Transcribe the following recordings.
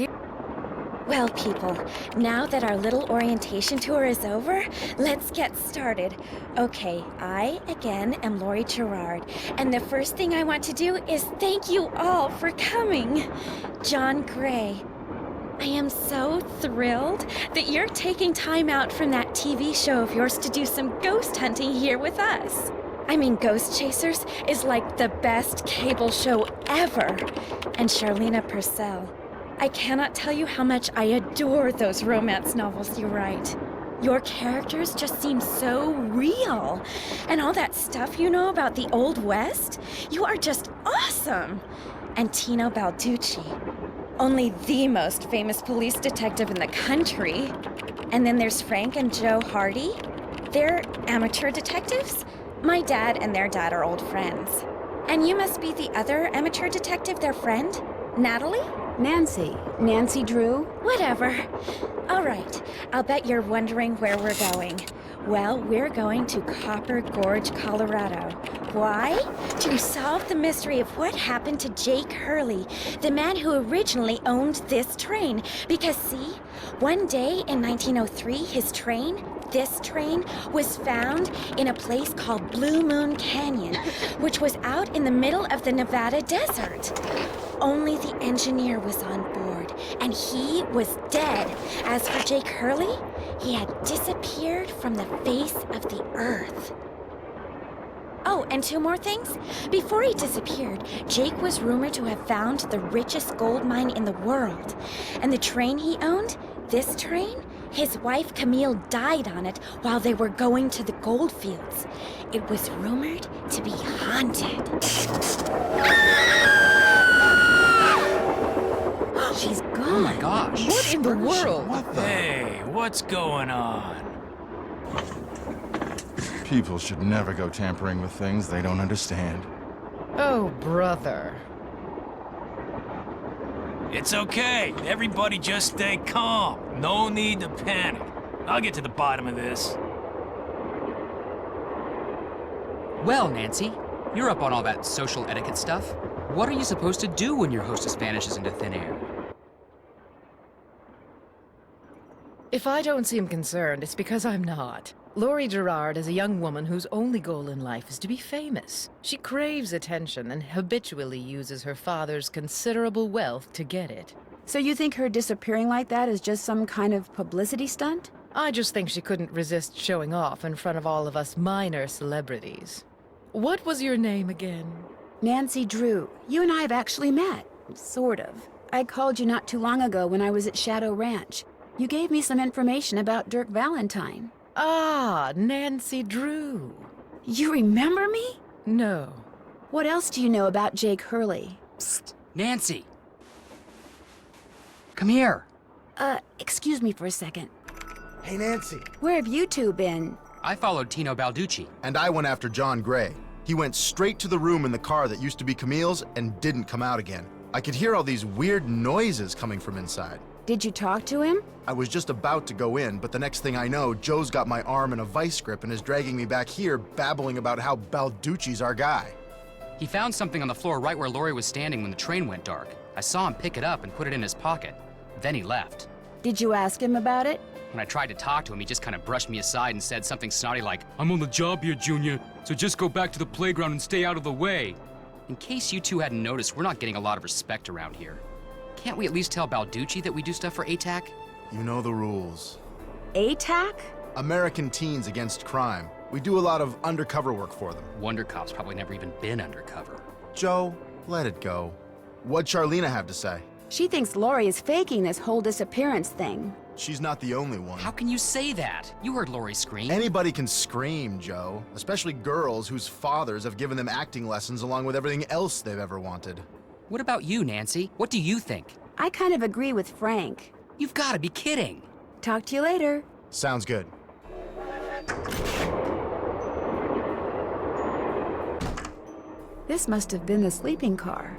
Well, people, now that our little orientation tour is over, let's get started. Okay, I, again, am Lori Gerard, and the first thing I want to do is thank you all for coming. John Gray, I am so thrilled that you're taking time out from that TV show of yours to do some ghost hunting here with us. I mean, Ghost Chasers is like the best cable show ever. And Charlena Purcell, I cannot tell you how much I adore those romance novels you write. Your characters just seem so real. And all that stuff you know about the Old West, you are just awesome. And Tino Balducci, only the most famous police detective in the country. And then there's Frank and Joe Hardy. They're amateur detectives. My dad and their dad are old friends. And you must be the other amateur detective, their friend, Natalie? Nancy Drew? Whatever. All right, I'll bet you're wondering where we're going. Well, we're going to Copper Gorge, Colorado. Why? To solve the mystery of what happened to Jake Hurley, the man who originally owned this train. Because see, one day in 1903, this train was found in a place called Blue Moon Canyon, which was out in the middle of the Nevada desert. Only the engineer was on board, and he was dead. As for Jake Hurley, he had disappeared from the face of the earth. Oh, and two more things. Before he disappeared, Jake was rumored to have found the richest gold mine in the world. And the train he owned, this train, his wife Camille died on it while they were going to the gold fields. It was rumored to be haunted. She's gone. Oh my gosh. What in the world? What the? Hey, what's going on? People should never go tampering with things they don't understand. Oh, brother. It's okay. Everybody just stay calm. No need to panic. I'll get to the bottom of this. Well, Nancy, you're up on all that social etiquette stuff. What are you supposed to do when your hostess vanishes into thin air? If I don't seem concerned, it's because I'm not. Lori Gerard is a young woman whose only goal in life is to be famous. She craves attention and habitually uses her father's considerable wealth to get it. So you think her disappearing like that is just some kind of publicity stunt? I just think she couldn't resist showing off in front of all of us minor celebrities. What was your name again? Nancy Drew. You and I have actually met. Sort of. I called you not too long ago when I was at Shadow Ranch. You gave me some information about Dirk Valentine. Ah, Nancy Drew. You remember me? No. What else do you know about Jake Hurley? Psst, Nancy! Come here. Excuse me for a second. Hey, Nancy. Where have you two been? I followed Tino Balducci. And I went after John Gray. He went straight to the room in the car that used to be Camille's and didn't come out again. I could hear all these weird noises coming from inside. Did you talk to him? I was just about to go in, but the next thing I know, Joe's got my arm in a vice grip and is dragging me back here, babbling about how Balducci's our guy. He found something on the floor right where Lori was standing when the train went dark. I saw him pick it up and put it in his pocket. Then he left. Did you ask him about it? When I tried to talk to him, he just kind of brushed me aside and said something snotty like, "I'm on the job here, Junior, so just go back to the playground and stay out of the way." In case you two hadn't noticed, we're not getting a lot of respect around here. Can't we at least tell Balducci that we do stuff for ATAC? You know the rules. ATAC? American Teens Against Crime. We do a lot of undercover work for them. Wonder Cop's probably never even been undercover. Joe, let it go. What'd Charlena have to say? She thinks Lori is faking this whole disappearance thing. She's not the only one. How can you say that? You heard Lori scream. Anybody can scream, Joe. Especially girls whose fathers have given them acting lessons along with everything else they've ever wanted. What about you, Nancy? What do you think? I kind of agree with Frank. You've got to be kidding. Talk to you later. Sounds good. This must have been the sleeping car.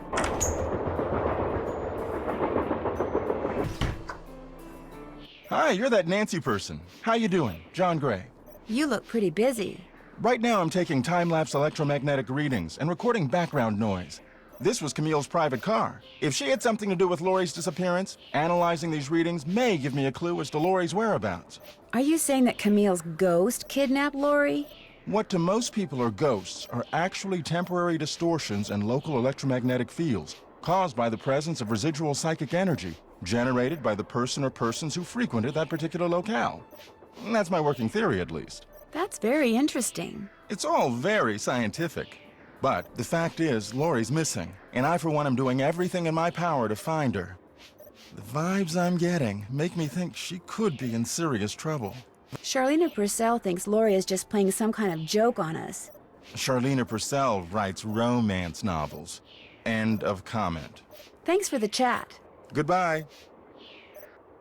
Hi, you're that Nancy person. How you doing? John Gray. You look pretty busy. Right now I'm taking time-lapse electromagnetic readings and recording background noise. This was Camille's private car. If she had something to do with Lori's disappearance, analyzing these readings may give me a clue as to Lori's whereabouts. Are you saying that Camille's ghost kidnapped Lori? What to most people are ghosts are actually temporary distortions in local electromagnetic fields caused by the presence of residual psychic energy generated by the person or persons who frequented that particular locale. That's my working theory, at least. That's very interesting. It's all very scientific. But the fact is, Lori's missing, and I, for one, am doing everything in my power to find her. The vibes I'm getting make me think she could be in serious trouble. Charlena Purcell thinks Lori is just playing some kind of joke on us. Charlena Purcell writes romance novels. End of comment. Thanks for the chat. Goodbye.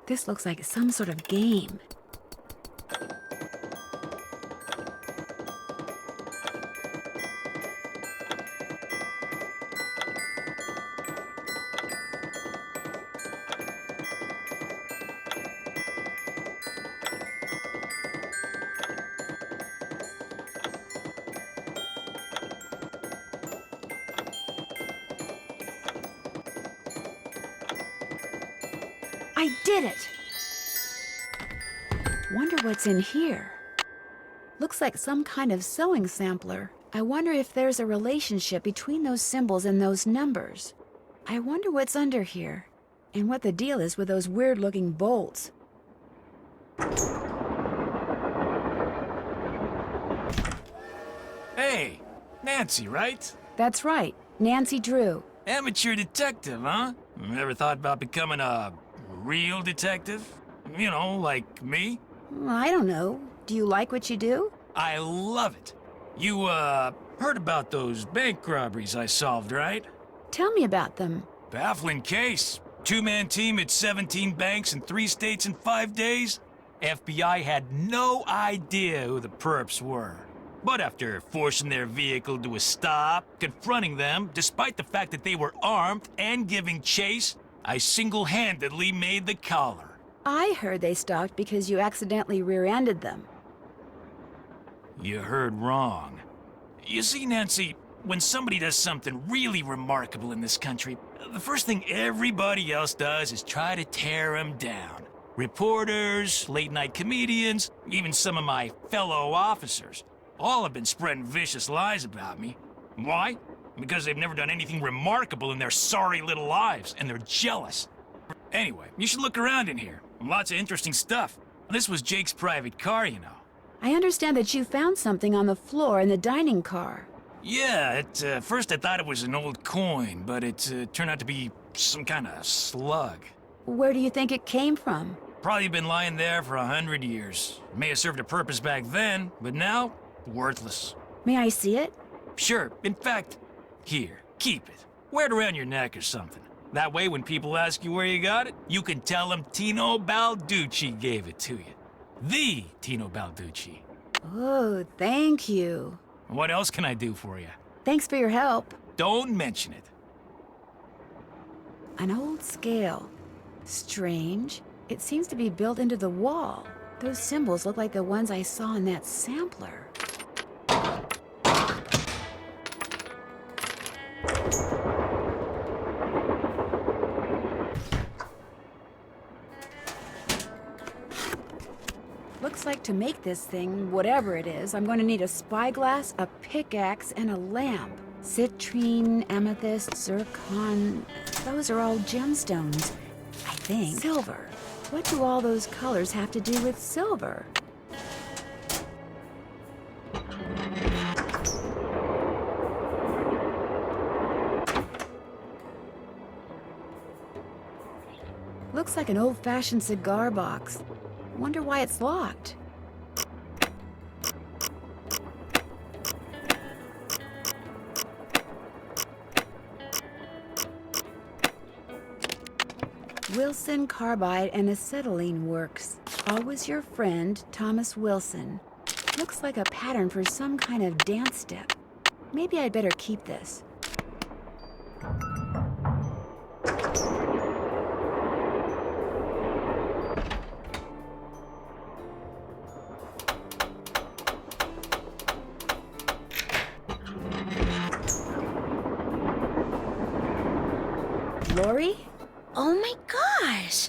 This looks like some sort of game. I did it! Wonder what's in here. Looks like some kind of sewing sampler. I wonder if there's a relationship between those symbols and those numbers. I wonder what's under here, and what the deal is with those weird-looking bolts. Hey, Nancy, right? That's right, Nancy Drew. Amateur detective, huh? Ever thought about becoming a real detective? You know, like me? I don't know. Do you like what you do? I love it. You, heard about those bank robberies I solved, right? Tell me about them. Baffling case. Two-man team at 17 banks in 3 states in 5 days. FBI had no idea who the perps were. But after forcing their vehicle to a stop, confronting them, despite the fact that they were armed and giving chase, I single-handedly made the collar. I heard they stalked because you accidentally rear-ended them. You heard wrong. You see, Nancy, when somebody does something really remarkable in this country, the first thing everybody else does is try to tear them down. Reporters, late-night comedians, even some of my fellow officers, all have been spreading vicious lies about me. Why? Because they've never done anything remarkable in their sorry little lives, and they're jealous. Anyway, you should look around in here. Lots of interesting stuff. This was Jake's private car, you know. I understand that you found something on the floor in the dining car. Yeah, at first I thought it was an old coin, but it turned out to be some kind of slug. Where do you think it came from? Probably been lying there for 100 years. May have served a purpose back then, but now, worthless. May I see it? Sure, in fact, here, keep it. Wear it around your neck or something. That way, when people ask you where you got it, you can tell them Tino Balducci gave it to you. The Tino Balducci. Oh, thank you. What else can I do for you? Thanks for your help. Don't mention it. An old scale. Strange. It seems to be built into the wall. Those symbols look like the ones I saw in that sampler. Looks like to make this thing, whatever it is, I'm going to need a spyglass, a pickaxe, and a lamp. Citrine, amethyst, zircon... Those are all gemstones, I think. Silver. What do all those colors have to do with silver? Looks like an old-fashioned cigar box. Wonder why it's locked. Wilson Carbide and Acetylene Works. Always your friend, Thomas Wilson. Looks like a pattern for some kind of dance step. Maybe I'd better keep this.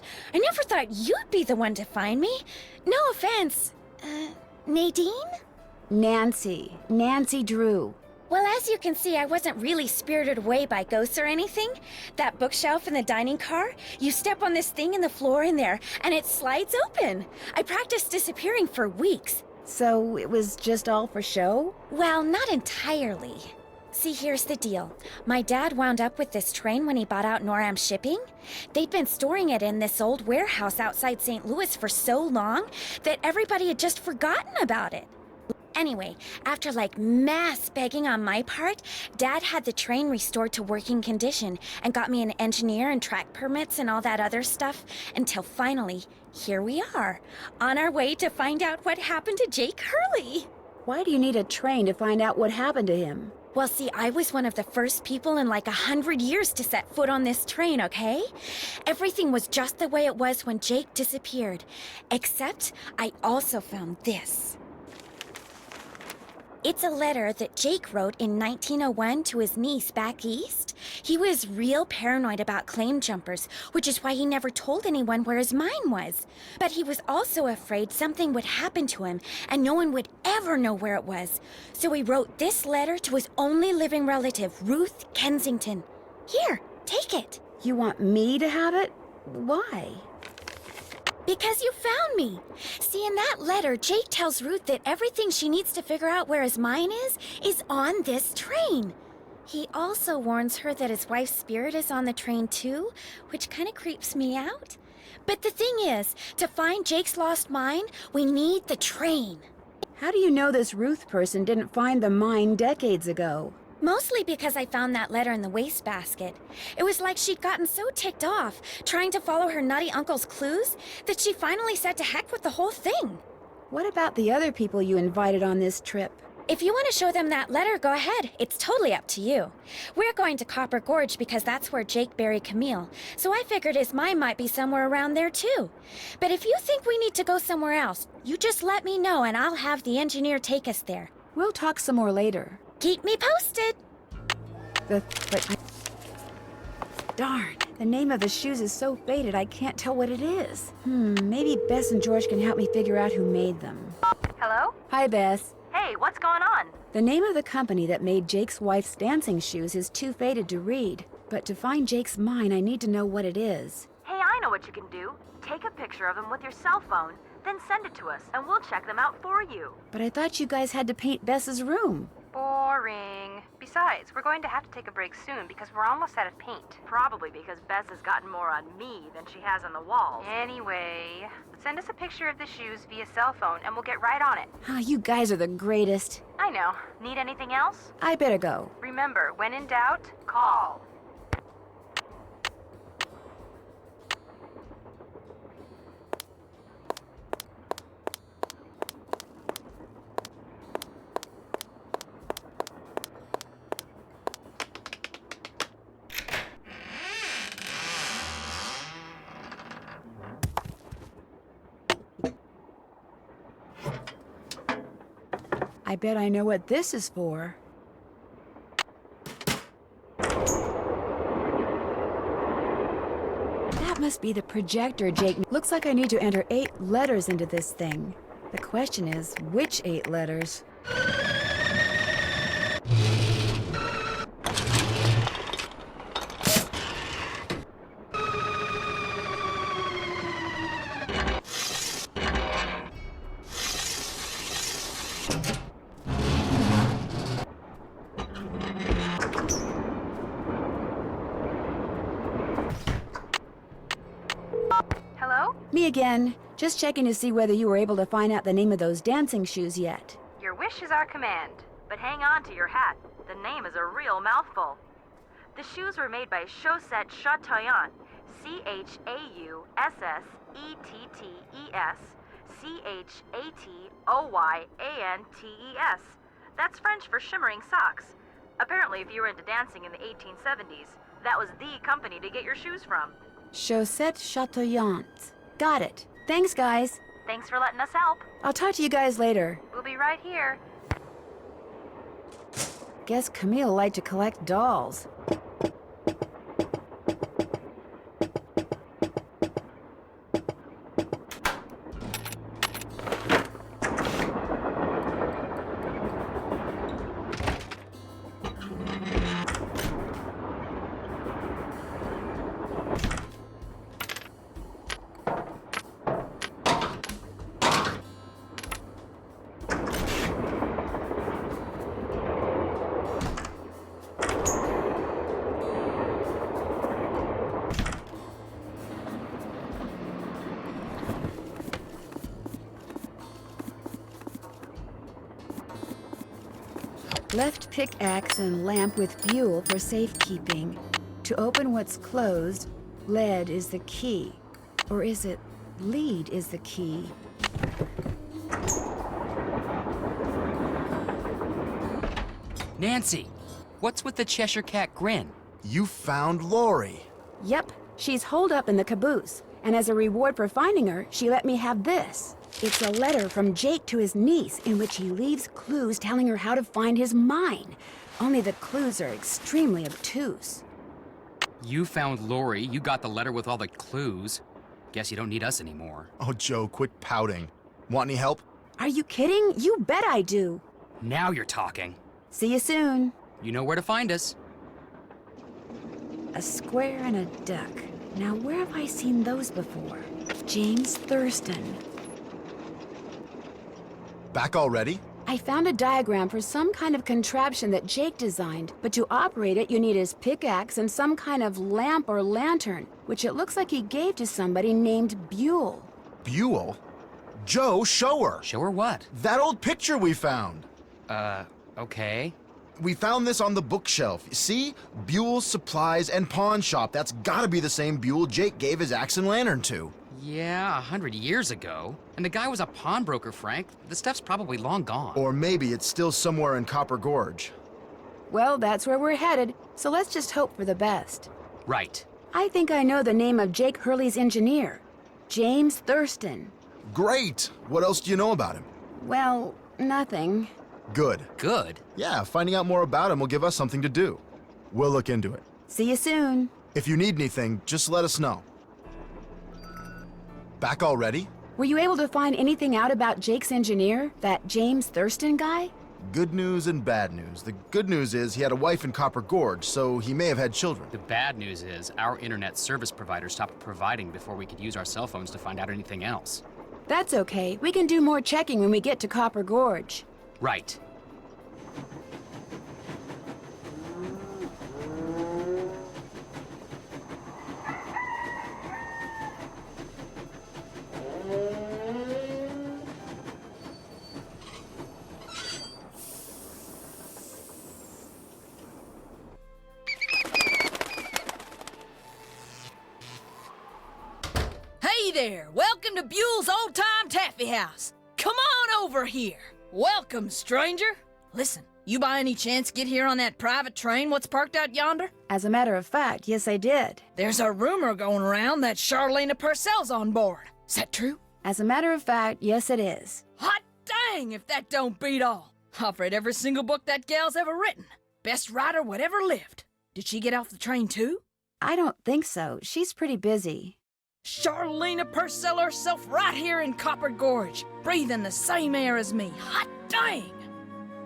gosh, I never thought you'd be the one to find me. No offense. Nadine? Nancy. Nancy Drew. Well, as you can see, I wasn't really spirited away by ghosts or anything. That bookshelf in the dining car, you step on this thing in the floor in there, and it slides open. I practiced disappearing for weeks. So it was just all for show? Well, not entirely. See, here's the deal. My dad wound up with this train when he bought out Noram Shipping. They'd been storing it in this old warehouse outside St. Louis for so long that everybody had just forgotten about it. Anyway, after like mass begging on my part, Dad had the train restored to working condition and got me an engineer and track permits and all that other stuff until finally, here we are, on our way to find out what happened to Jake Hurley. Why do you need a train to find out what happened to him? Well, see, I was one of the first people in like 100 years to set foot on this train, okay? Everything was just the way it was when Jake disappeared. Except I also found this. It's a letter that Jake wrote in 1901 to his niece back east. He was real paranoid about claim jumpers, which is why he never told anyone where his mine was. But he was also afraid something would happen to him and no one would ever know where it was. So he wrote this letter to his only living relative, Ruth Kensington. Here, take it. You want me to have it? Why? Because you found me. See, in that letter, Jake tells Ruth that everything she needs to figure out where his mine is on this train. He also warns her that his wife's spirit is on the train too, which kind of creeps me out. But the thing is, to find Jake's lost mine, we need the train. How do you know this Ruth person didn't find the mine decades ago? Mostly because I found that letter in the wastebasket. It was like she'd gotten so ticked off, trying to follow her nutty uncle's clues, that she finally said to heck with the whole thing. What about the other people you invited on this trip? If you want to show them that letter, go ahead. It's totally up to you. We're going to Copper Gorge because that's where Jake buried Camille, so I figured his mine might be somewhere around there too. But if you think we need to go somewhere else, you just let me know and I'll have the engineer take us there. We'll talk some more later. Keep me posted. But darn, the name of the shoes is so faded I can't tell what it is. Maybe Bess and George can help me figure out who made them. Hello? Hi, Bess. Hey, what's going on? The name of the company that made Jake's wife's dancing shoes is too faded to read. But to find Jake's mine, I need to know what it is. Hey, I know what you can do. Take a picture of them with your cell phone, then send it to us, and we'll check them out for you. But I thought you guys had to paint Bess's room. Boring. Besides, we're going to have to take a break soon because we're almost out of paint. Probably because Bess has gotten more on me than she has on the walls. Anyway, send us a picture of the shoes via cell phone and we'll get right on it. You guys are the greatest. I know. Need anything else? I better go. Remember, when in doubt, call. I bet I know what this is for. That must be the projector, Jake. Looks like I need to enter 8 letters into this thing. The question is, which 8 letters? Hello? Me again. Just checking to see whether you were able to find out the name of those dancing shoes yet. Your wish is our command, but hang on to your hat. The name is a real mouthful. The shoes were made by Chaussette Chateauyantes, Chausssettetes, Chatoyantes. That's French for shimmering socks. Apparently, if you were into dancing in the 1870s, that was the company to get your shoes from. Chaussette Chateauyantes. Got it. Thanks, guys. Thanks for letting us help. I'll talk to you guys later. We'll be right here. Guess Camille liked to collect dolls. Left pickaxe and lamp with Buell for safekeeping. To open what's closed, lead is the key. Or is it lead is the key? Nancy, what's with the Cheshire Cat grin? You found Lori. Yep, she's holed up in the caboose. And as a reward for finding her, she let me have this. It's a letter from Jake to his niece in which he leaves clues telling her how to find his mine. Only the clues are extremely obtuse. You found Lori, you got the letter with all the clues. Guess you don't need us anymore. Oh, Joe, quit pouting. Want any help? Are you kidding? You bet I do. Now you're talking. See you soon. You know where to find us. A square and a duck. Now, where have I seen those before? James Thurston. Back already? I found a diagram for some kind of contraption that Jake designed, but to operate it, you need his pickaxe and some kind of lamp or lantern, which it looks like he gave to somebody named Buell. Buell? Joe, show her. Show her what? That old picture we found. Okay. We found this on the bookshelf. See? Buell's Supplies and Pawn Shop. That's gotta be the same Buell Jake gave his axe and lantern to. Yeah, 100 years ago. And the guy was a pawnbroker, Frank. The stuff's probably long gone. Or maybe it's still somewhere in Copper Gorge. Well, that's where we're headed, so let's just hope for the best. Right. I think I know the name of Jake Hurley's engineer. James Thurston. Great! What else do you know about him? Well, nothing. Good. Good. Yeah, finding out more about him will give us something to do. We'll look into it. See you soon. If you need anything, just let us know. Back already? Were you able to find anything out about Jake's engineer, that James Thurston guy? Good news and bad news. The good news is he had a wife in Copper Gorge, so he may have had children. The bad news is our internet service provider stopped providing before we could use our cell phones to find out anything else. That's okay. We can do more checking when we get to Copper Gorge. Right. Hey there! Welcome to Buell's Old Time Taffy House. Come on over here. Welcome, stranger. Listen, you by any chance get here on that private train what's parked out yonder? As a matter of fact, yes, I did. There's a rumor going around that Charlena Purcell's on board. Is that true? As a matter of fact, yes, it is. Hot dang if that don't beat all. I've read every single book that gal's ever written. Best writer whatever lived. Did she get off the train too? I don't think so. She's pretty busy. Charlena Purcell herself right here in Copper Gorge, breathing the same air as me. Hot dang!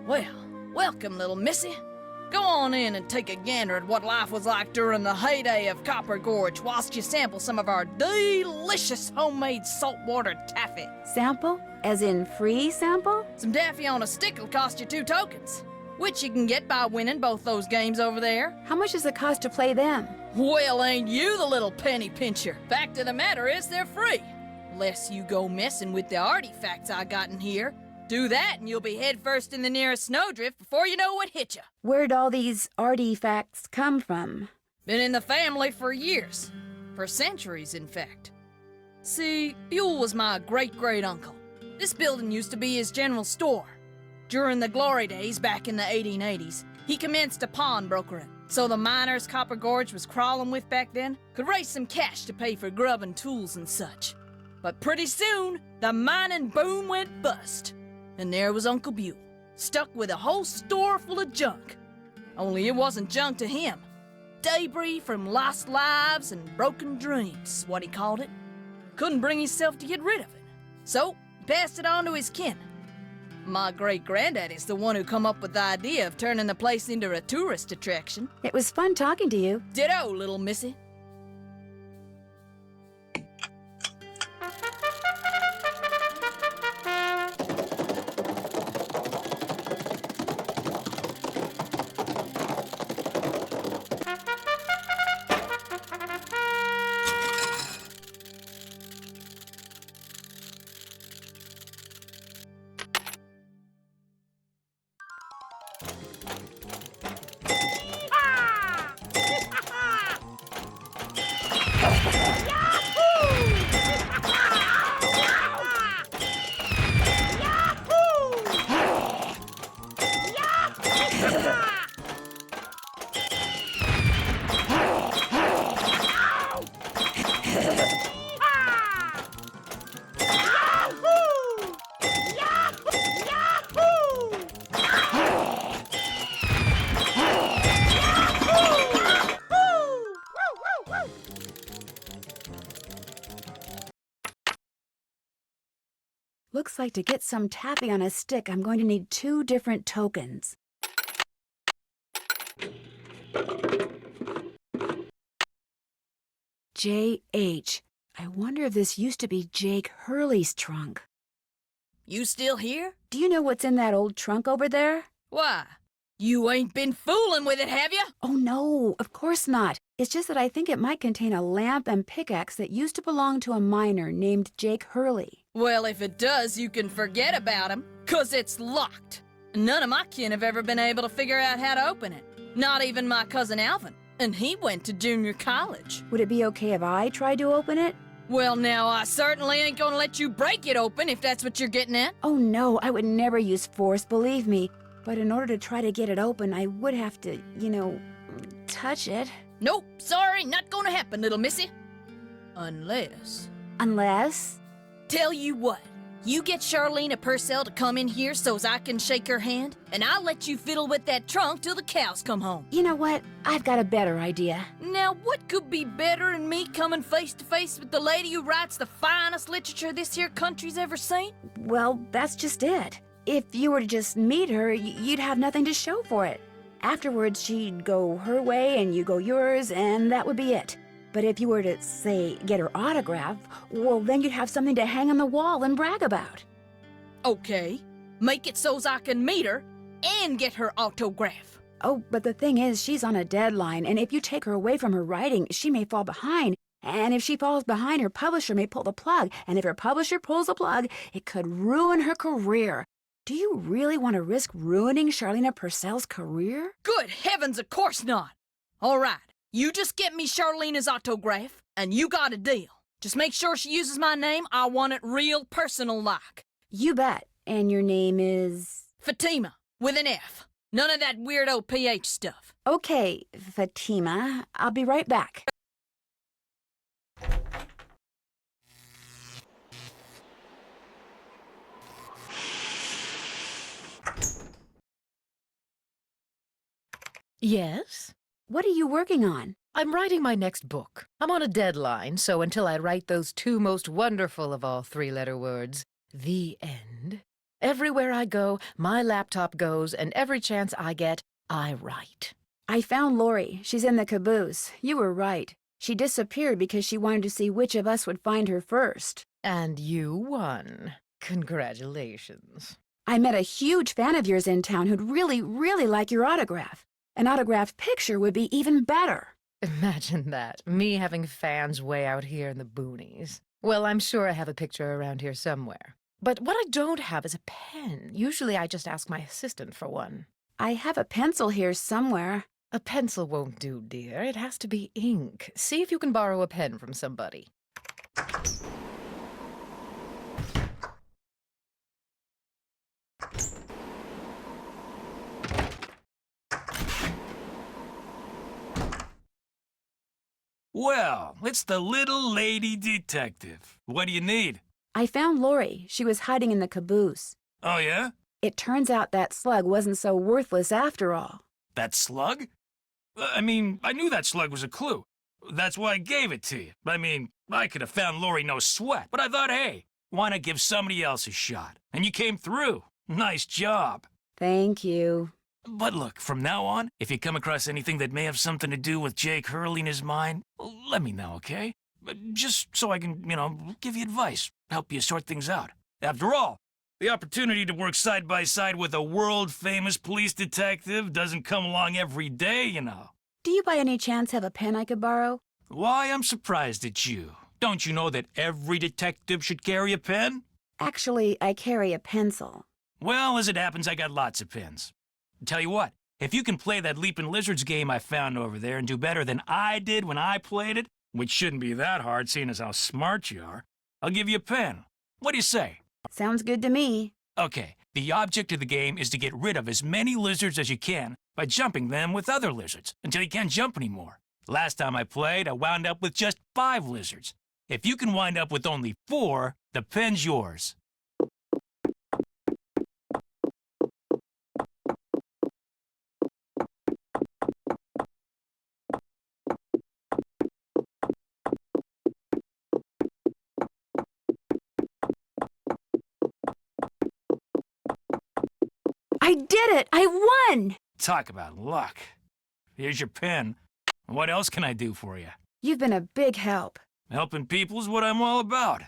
Well, welcome, little missy. Go on in and take a gander at what life was like during the heyday of Copper Gorge whilst you sample some of our delicious homemade saltwater taffy. Sample? As in free sample? Some taffy on a stick will cost you 2 tokens, which you can get by winning both those games over there. How much does it cost to play them? Well, ain't you the little penny pincher? Fact of the matter is they're free. Unless you go messing with the artifacts I got in here. Do that and you'll be headfirst in the nearest snowdrift before you know what hit you. Where'd all these artifacts come from? Been in the family for years. For centuries, in fact. See, Buell was my great-great-uncle. This building used to be his general store. During the glory days back in the 1880s, he commenced a pawnbrokering. So the miners Copper Gorge was crawling with back then could raise some cash to pay for grub and tools and such. But pretty soon, the mining boom went bust. And there was Uncle Buell, stuck with a whole store full of junk. Only it wasn't junk to him. Debris from lost lives and broken dreams is what he called it. Couldn't bring himself to get rid of it. So, he passed it on to his kin. My great-granddaddy's the one who come up with the idea of turning the place into a tourist attraction. It was fun talking to you. Ditto, little missy. Looks like to get some taffy on a stick, I'm going to need 2 different tokens. J.H. I wonder if this used to be Jake Hurley's trunk. You still here? Do you know what's in that old trunk over there? Why? You ain't been fooling with it, have you? Oh, no, of course not. It's just that I think it might contain a lamp and pickaxe that used to belong to a miner named Jake Hurley. Well, if it does, you can forget about him, 'cause it's locked. None of my kin have ever been able to figure out how to open it. Not even my cousin Alvin, and he went to junior college. Would it be okay if I tried to open it? Well, now, I certainly ain't gonna let you break it open if that's what you're getting at. Oh, no, I would never use force, believe me. But in order to try to get it open, I would have to, touch it. Nope, sorry, not gonna happen, little missy. Unless... Unless? Tell you what, you get Charlene Purcell to come in here so's I can shake her hand, and I'll let you fiddle with that trunk till the cows come home. You know what? I've got a better idea. Now, what could be better than me coming face to face with the lady who writes the finest literature this here country's ever seen? Well, that's just it. If you were to just meet her, you'd have nothing to show for it. Afterwards, she'd go her way and you go yours, and that would be it. But if you were to, say, get her autograph, well, then you'd have something to hang on the wall and brag about. Okay, make it so's I can meet her and get her autograph. Oh, but the thing is, she's on a deadline, and if you take her away from her writing, she may fall behind. And if she falls behind, her publisher may pull the plug. And if her publisher pulls the plug, it could ruin her career. Do you really want to risk ruining Charlene Purcell's career? Good heavens, of course not. All right, you just get me Charlene's autograph, and you got a deal. Just make sure she uses my name. I want it real personal-like. You bet. And your name is? Fatima, with an F. None of that weirdo PH stuff. Okay, Fatima. I'll be right back. Yes? What are you working on? I'm writing my next book. I'm on a deadline, so until I write those 2 most wonderful of all 3-letter words, the end, everywhere I go, my laptop goes, and every chance I get, I write. I found Lori. She's in the caboose. You were right. She disappeared because she wanted to see which of us would find her first. And you won. Congratulations. I met a huge fan of yours in town who'd really, really like your autograph. An autographed picture would be even better. Imagine that, me having fans way out here in the boonies. Well, I'm sure I have a picture around here somewhere. But what I don't have is a pen. Usually I just ask my assistant for one. I have a pencil here somewhere. A pencil won't do, dear. It has to be ink. See if you can borrow a pen from somebody. Well, it's the little lady detective. What do you need? I found Lori. She was hiding in the caboose. Oh, yeah? It turns out that slug wasn't so worthless after all. That slug? I mean, I knew that slug was a clue. That's why I gave it to you. I mean, I could have found Lori no sweat, but I thought, hey, why not give somebody else a shot? And you came through. Nice job. Thank you. But look, from now on, if you come across anything that may have something to do with Jake Hurley in his mind, let me know, okay? Just so I can, give you advice, help you sort things out. After all, the opportunity to work side by side with a world-famous police detective doesn't come along every day, Do you by any chance have a pen I could borrow? Why, I'm surprised at you. Don't you know that every detective should carry a pen? Actually, I carry a pencil. Well, as it happens, I got lots of pens. Tell you what, if you can play that Leaping Lizards game I found over there and do better than I did when I played it, which shouldn't be that hard seeing as how smart you are, I'll give you a pen. What do you say? Sounds good to me. Okay, the object of the game is to get rid of as many lizards as you can by jumping them with other lizards until you can't jump anymore. Last time I played, I wound up with just 5 lizards. If you can wind up with only 4, the pen's yours. did it! I won! Talk about luck. Here's your pen. What else can I do for you? You've been a big help. Helping people is what I'm all about.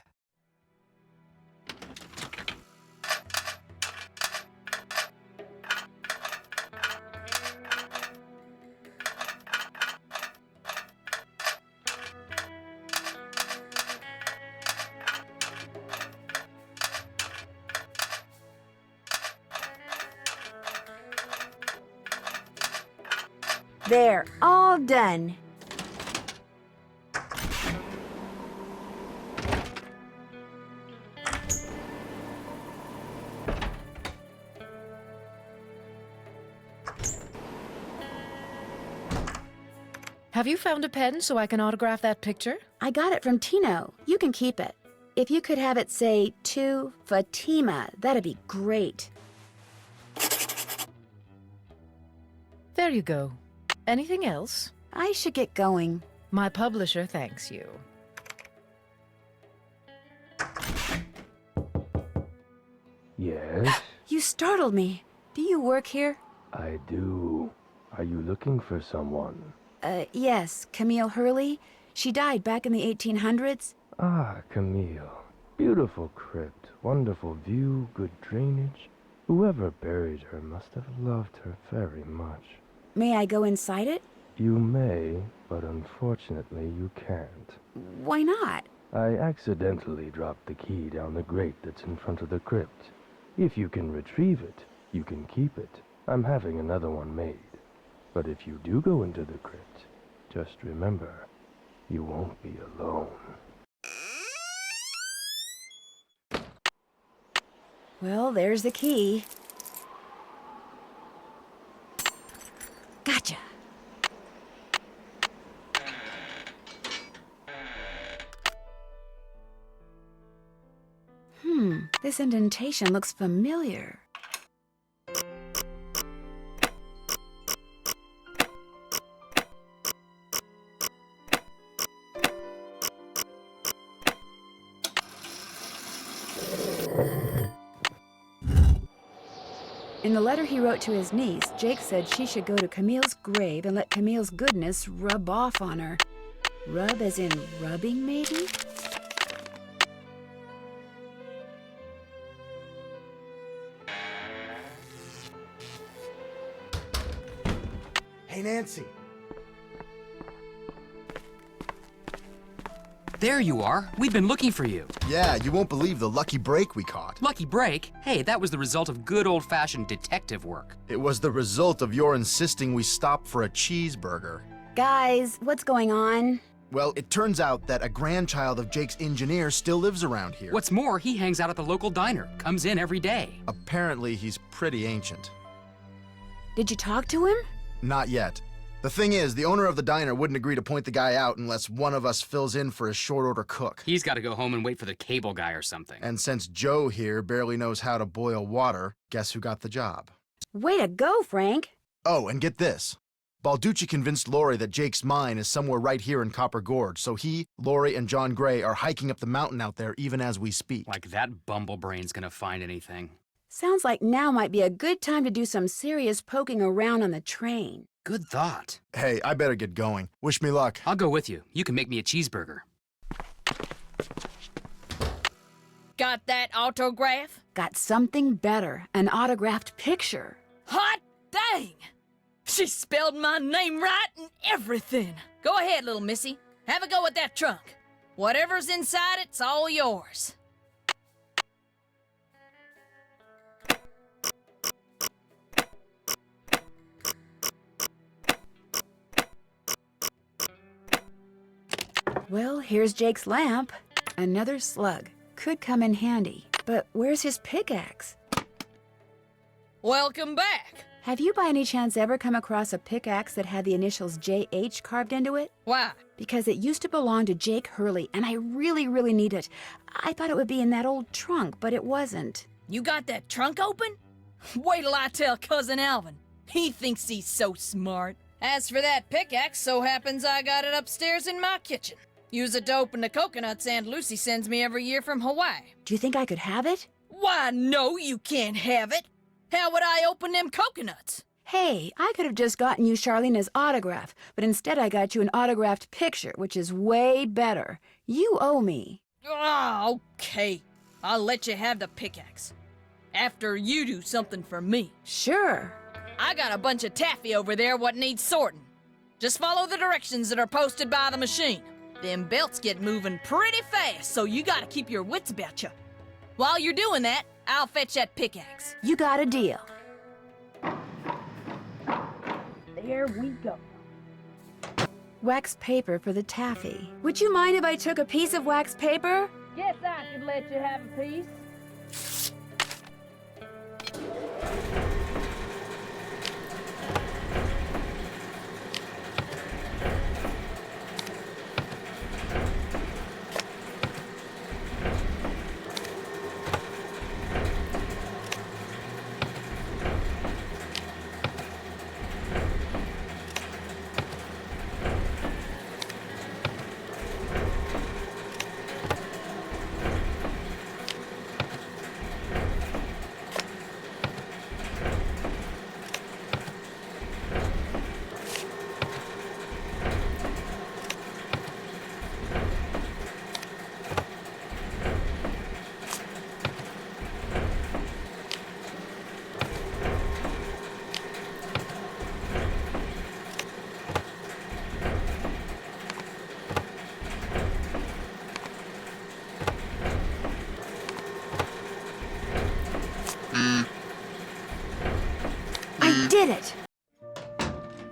There, all done. Have you found a pen so I can autograph that picture? I got it from Tino. You can keep it. If you could have it say, to Fatima, that'd be great. There you go. Anything else? I should get going. My publisher thanks you. Yes, You startled me. Do you work here? I do. Are you looking for someone? Yes, Camille Hurley. She died back in the 1800s. Ah, Camille. Beautiful crypt, wonderful view, good drainage. Whoever buried her must have loved her very much. May I go inside it? You may, but unfortunately you can't. Why not? I accidentally dropped the key down the grate that's in front of the crypt. If you can retrieve it, you can keep it. I'm having another one made. But if you do go into the crypt, just remember, you won't be alone. Well, there's the key. Gotcha. This indentation looks familiar. In the letter he wrote to his niece, Jake said she should go to Camille's grave and let Camille's goodness rub off on her. Rub as in rubbing, maybe? Hey, Nancy. There you are. We've been looking for you. Yeah, you won't believe the lucky break we caught. Lucky break? Hey, that was the result of good old-fashioned detective work. It was the result of your insisting we stop for a cheeseburger. Guys, what's going on? Well, it turns out that a grandchild of Jake's engineer still lives around here. What's more, he hangs out at the local diner, comes in every day. Apparently, he's pretty ancient. Did you talk to him? Not yet. The thing is, the owner of the diner wouldn't agree to point the guy out unless one of us fills in for his short-order cook. He's got to go home and wait for the cable guy or something. And since Joe here barely knows how to boil water, guess who got the job? Way to go, Frank. Oh, and get this. Balducci convinced Lori that Jake's mine is somewhere right here in Copper Gorge, so he, Lori, and John Gray are hiking up the mountain out there even as we speak. Like that bumblebrain's gonna find anything. Sounds like now might be a good time to do some serious poking around on the train. Good thought. Hey, I better get going. Wish me luck. I'll go with you. You can make me a cheeseburger. Got that autograph? Got something better, an autographed picture. Hot dang! She spelled my name right and everything. Go ahead, little missy. Have a go at that trunk. Whatever's inside it's all yours. Well, here's Jake's lamp. Another slug. Could come in handy. But where's his pickaxe? Welcome back. Have you by any chance ever come across a pickaxe that had the initials JH carved into it? Why? Because it used to belong to Jake Hurley, and I really, really need it. I thought it would be in that old trunk, but it wasn't. You got that trunk open? Wait till I tell Cousin Alvin. He thinks he's so smart. As for that pickaxe, so happens I got it upstairs in my kitchen. Use it to open the coconuts Aunt Lucy sends me every year from Hawaii. Do you think I could have it? Why, no, you can't have it. How would I open them coconuts? Hey, I could have just gotten you Charlena's autograph, but instead I got you an autographed picture, which is way better. You owe me. Ah, okay. I'll let you have the pickaxe. After you do something for me. Sure. I got a bunch of taffy over there what needs sorting. Just follow the directions that are posted by the machine. Them belts get moving pretty fast, so you gotta keep your wits about you. While you're doing that, I'll fetch that pickaxe. You got a deal. There we go. Wax paper for the taffy. Would you mind if I took a piece of wax paper? Guess I could let you have a piece. I did it!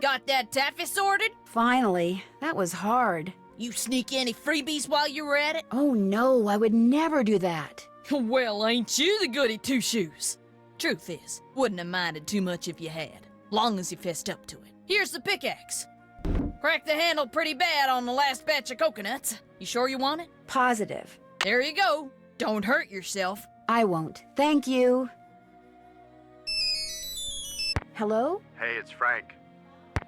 Got that taffy sorted? Finally. That was hard. You sneak any freebies while you were at it? Oh no, I would never do that. Well, ain't you the goody two-shoes? Truth is, wouldn't have minded too much if you had, long as you fessed up to it. Here's the pickaxe. Cracked the handle pretty bad on the last batch of coconuts. You sure you want it? Positive. There you go. Don't hurt yourself. I won't. Thank you. Hello? Hey, it's Frank.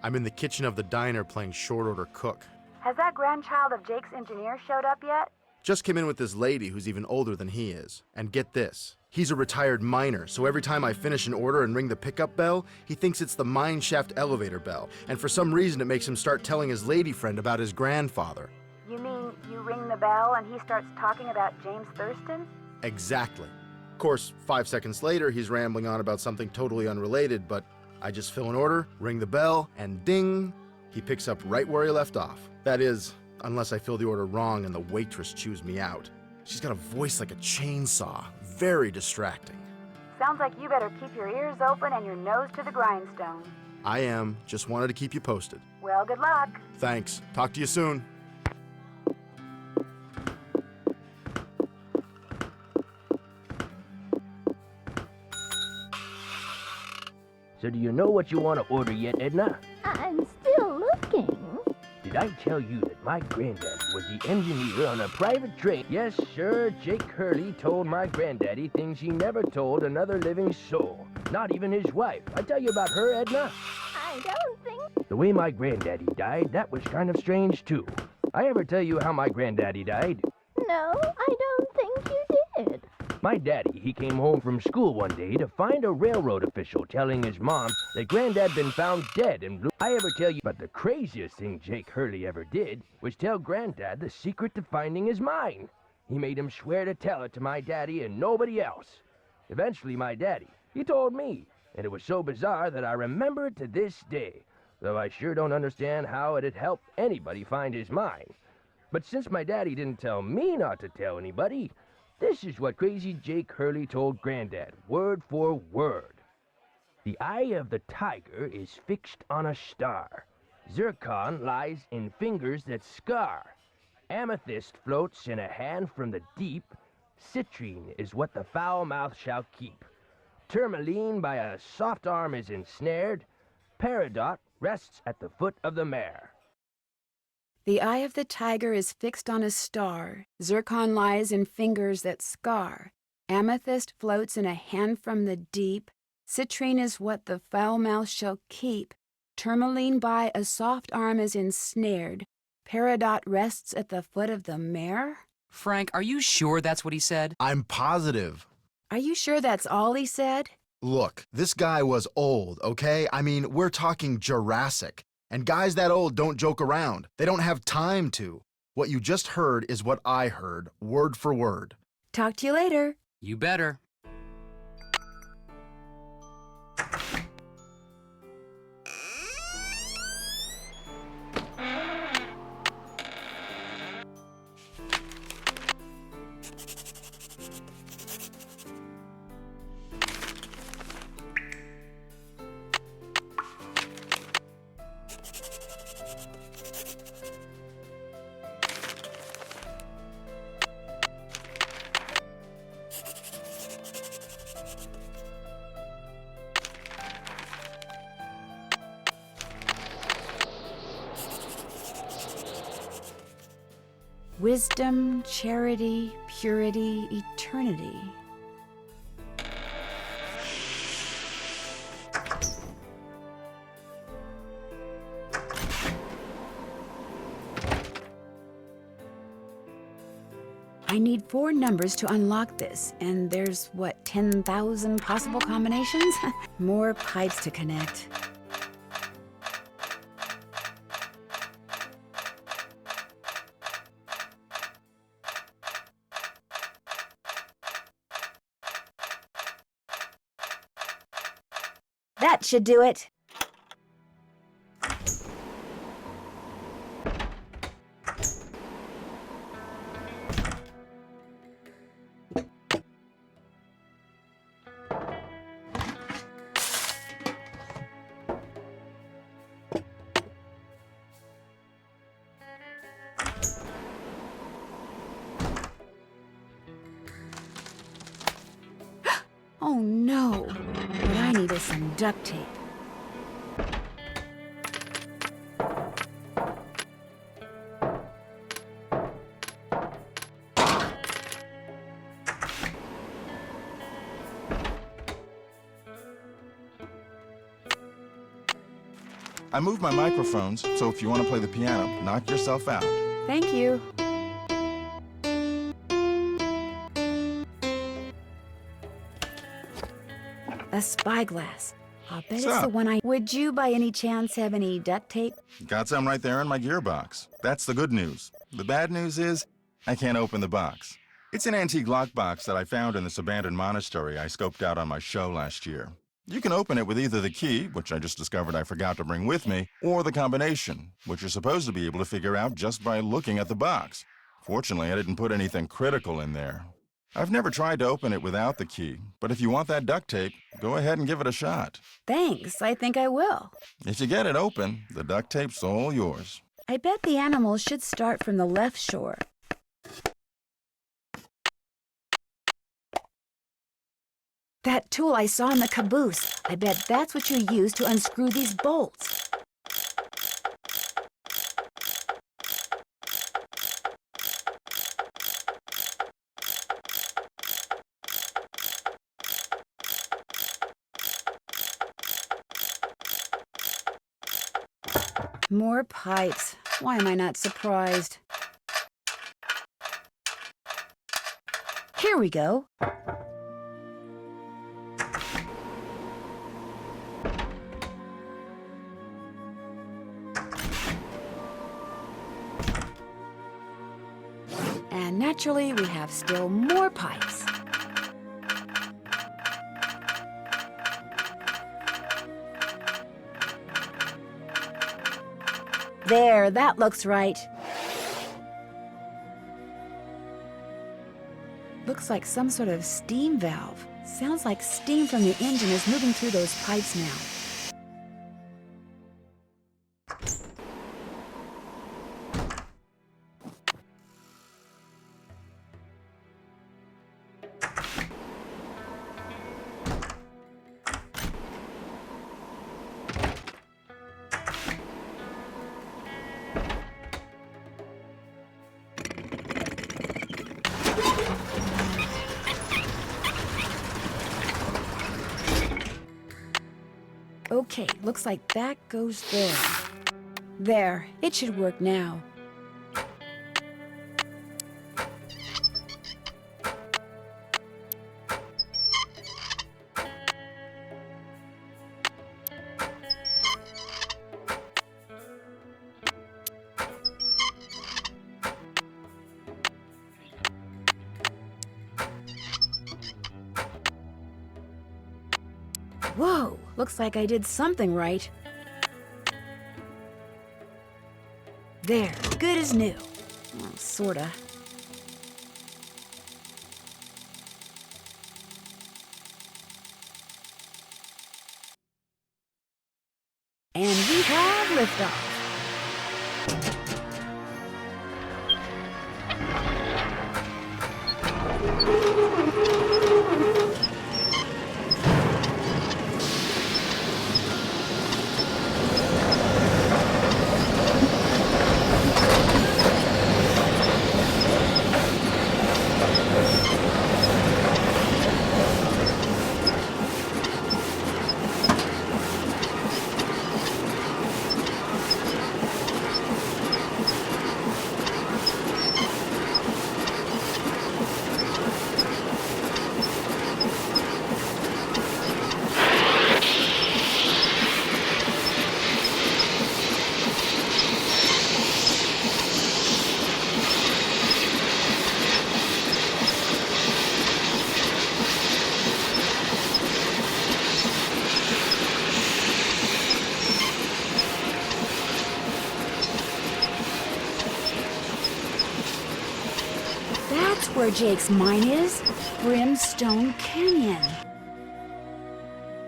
I'm in the kitchen of the diner playing short order cook. Has that grandchild of Jake's engineer showed up yet? Just came in with this lady who's even older than he is. And get this, he's a retired miner, so every time I finish an order and ring the pickup bell, he thinks it's the mine shaft elevator bell. And for some reason it makes him start telling his lady friend about his grandfather. You mean you ring the bell and he starts talking about James Thurston? Exactly. Of course, 5 seconds later, he's rambling on about something totally unrelated, but I just fill an order, ring the bell, and ding, he picks up right where he left off. That is, unless I fill the order wrong and the waitress chews me out. She's got a voice like a chainsaw, very distracting. Sounds like you better keep your ears open and your nose to the grindstone. I am, just wanted to keep you posted. Well, good luck. Thanks, talk to you soon. So do you know what you want to order yet, Edna? I'm still looking. Did I tell you that my granddad was the engineer on a private train? Yes, sir, Jake Hurley told my granddaddy things he never told another living soul. Not even his wife. I tell you about her, Edna? I don't think... The way my granddaddy died, that was kind of strange, too. I ever tell you how my granddaddy died? No, I don't think you did. My daddy, he came home from school one day to find a railroad official telling his mom that Granddad been found dead in blue. I ever tell you, but the craziest thing Jake Hurley ever did was tell Granddad the secret to finding his mine. He made him swear to tell it to my daddy and nobody else. Eventually, my daddy, he told me, and it was so bizarre that I remember it to this day, though I sure don't understand how it'd help anybody find his mine. But since my daddy didn't tell me not to tell anybody, this is what crazy Jake Hurley told Granddad, word for word. The eye of the tiger is fixed on a star. Zircon lies in fingers that scar. Amethyst floats in a hand from the deep. Citrine is what the foul mouth shall keep. Tourmaline by a soft arm is ensnared. Peridot rests at the foot of the mare. The eye of the tiger is fixed on a star. Zircon lies in fingers that scar. Amethyst floats in a hand from the deep. Citrine is what the foul mouth shall keep. Tourmaline by a soft arm is ensnared. Peridot rests at the foot of the mare? Frank, are you sure that's what he said? I'm positive. Are you sure that's all he said? Look, this guy was old, okay? I mean, we're talking Jurassic. And guys that old don't joke around. They don't have time to. What you just heard is what I heard, word for word. Talk to you later. You better. Wisdom, charity, purity, eternity. I need 4 numbers to unlock this, and there's, what, 10,000 possible combinations? More pipes to connect. That should do it. Oh no, what I need is some duct tape. I moved my microphones, so if you want to play the piano, knock yourself out. Thank you. A spyglass. I'll bet it's the Sup? one I... Would you by any chance have any duct tape? Got some right there in my gearbox. That's the good news. The bad news is, I can't open the box. It's an antique lockbox that I found in this abandoned monastery I scoped out on my show last year. You can open it with either the key, which I just discovered I forgot to bring with me, or the combination, which you're supposed to be able to figure out just by looking at the box. Fortunately, I didn't put anything critical in there. I've never tried to open it without the key, but if you want that duct tape, go ahead and give it a shot. Thanks, I think I will. If you get it open, the duct tape's all yours. I bet the animals should start from the left shore. That tool I saw in the caboose. I bet that's what you use to unscrew these bolts. More pipes. Why am I not surprised? Here we go. And naturally, we have still more pipes. There, that looks right. Looks like some sort of steam valve. Sounds like steam from the engine is moving through those pipes now. Okay, looks like that goes there. There, it should work now. Whoa, looks like I did something right. There, good as new. Well, sorta. And we have liftoff. That's where Jake's mine is. Brimstone Canyon.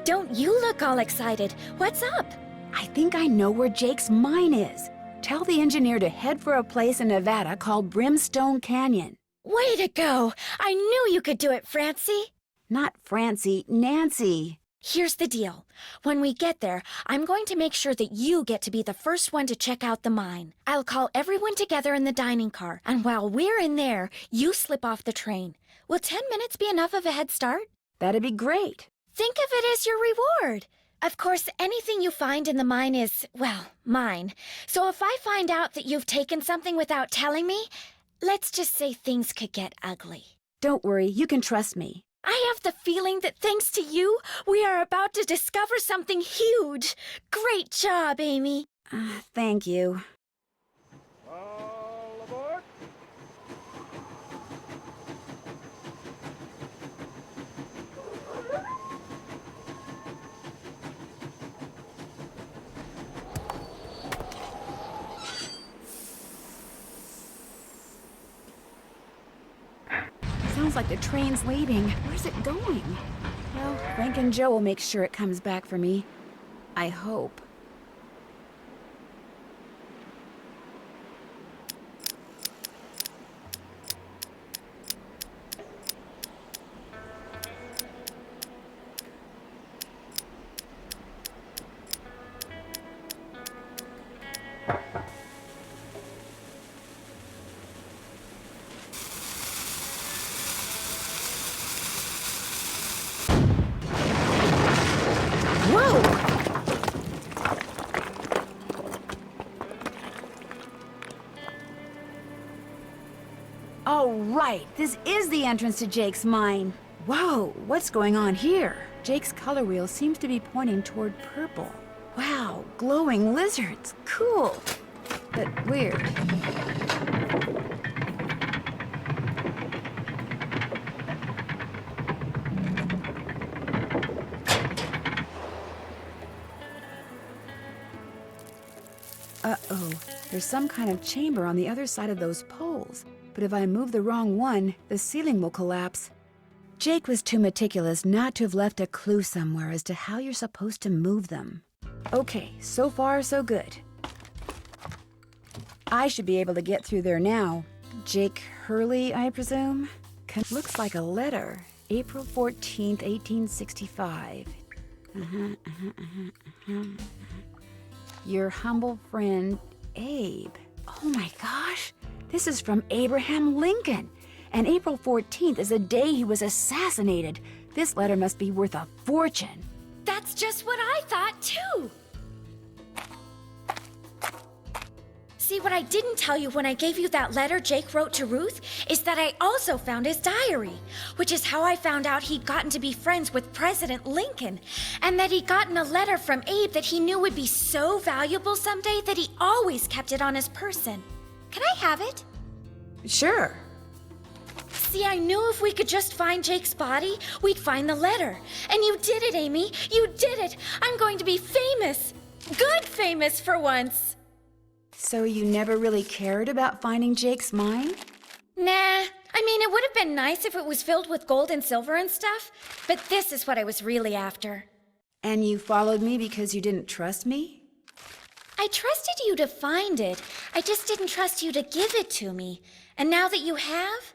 Don't you look all excited. What's up? I think I know where Jake's mine is. Tell the engineer to head for a place in Nevada called Brimstone Canyon. Way to go! I knew you could do it, Francie. Not Francie, Nancy. Here's the deal. When we get there, I'm going to make sure that you get to be the first one to check out the mine. I'll call everyone together in the dining car, and while we're in there, you slip off the train. Will 10 minutes be enough of a head start? That'd be great. Think of it as your reward. Of course, anything you find in the mine is, well, mine. So if I find out that you've taken something without telling me, let's just say things could get ugly. Don't worry, you can trust me. I have the feeling that thanks to you, we are about to discover something huge. Great job, Amy. Thank you. All aboard! Sounds like the train's leaving. Where's it going? Well, Frank and Joe will make sure it comes back for me. I hope. Oh, right. This is the entrance to Jake's mine. Whoa, what's going on here? Jake's color wheel seems to be pointing toward purple. Wow, glowing lizards. Cool. But weird. Uh-oh. There's some kind of chamber on the other side of those poles. But if I move the wrong one, the ceiling will collapse. Jake was too meticulous not to have left a clue somewhere as to how you're supposed to move them. Okay, so far so good. I should be able to get through there now. Jake Hurley, I presume? Looks like a letter. April 14th, 1865. Your humble friend, Abe. Oh my gosh! This is from Abraham Lincoln. And April 14th is the day he was assassinated. This letter must be worth a fortune. That's just what I thought, too. See, what I didn't tell you when I gave you that letter Jake wrote to Ruth is that I also found his diary, which is how I found out he'd gotten to be friends with President Lincoln, and that he'd gotten a letter from Abe that he knew would be so valuable someday that he always kept it on his person. Can I have it? Sure. See, I knew if we could just find Jake's body, we'd find the letter. And you did it, Amy. You did it. I'm going to be famous. Good famous for once. So you never really cared about finding Jake's mine? Nah. I mean, it would have been nice if it was filled with gold and silver and stuff, but this is what I was really after. And you followed me because you didn't trust me? I trusted you to find it. I just didn't trust you to give it to me. And now that you have,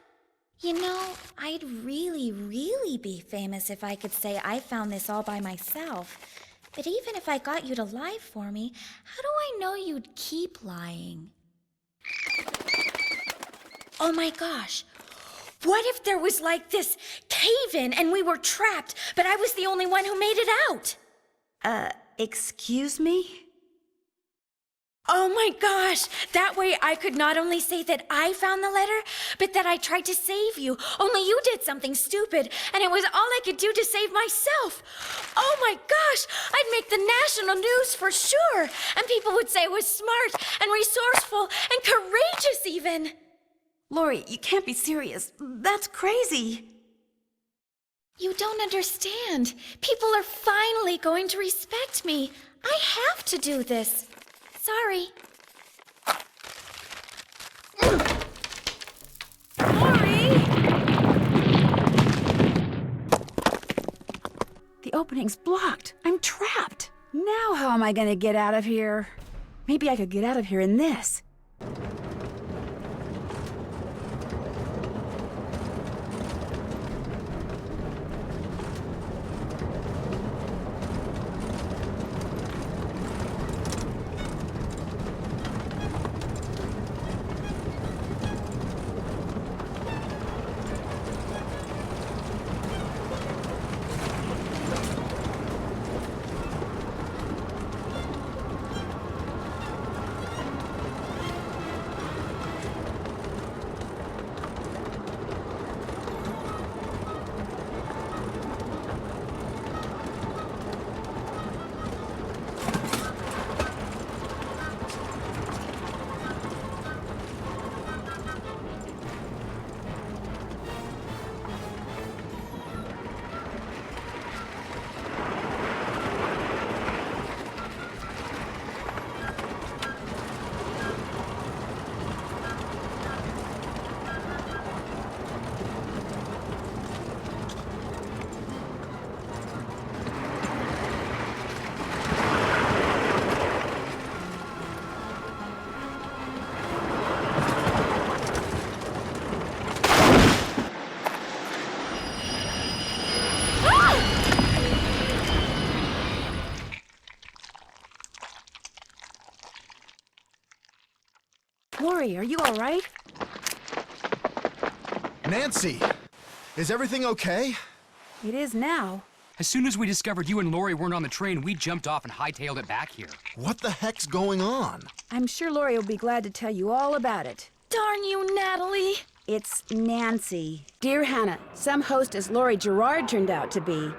you know, I'd really, really be famous if I could say I found this all by myself. But even if I got you to lie for me, how do I know you'd keep lying? Oh my gosh. What if there was like this cave-in and we were trapped, but I was the only one who made it out? Excuse me? Oh my gosh! That way I could not only say that I found the letter, but that I tried to save you. Only you did something stupid, and it was all I could do to save myself. Oh my gosh! I'd make the national news for sure, and people would say I was smart and resourceful and courageous even. Lori, you can't be serious. That's crazy. You don't understand. People are finally going to respect me. I have to do this. Sorry. Lori! The opening's blocked. I'm trapped. Now how am I gonna get out of here? Maybe I could get out of here in this. Lori, are you all right? Nancy! Is everything okay? It is now. As soon as we discovered you and Lori weren't on the train, we jumped off and hightailed it back here. What the heck's going on? I'm sure Lori will be glad to tell you all about it. Darn you, Natalie. It's Nancy. Dear Hannah, some hostess Lori Gerard turned out to be.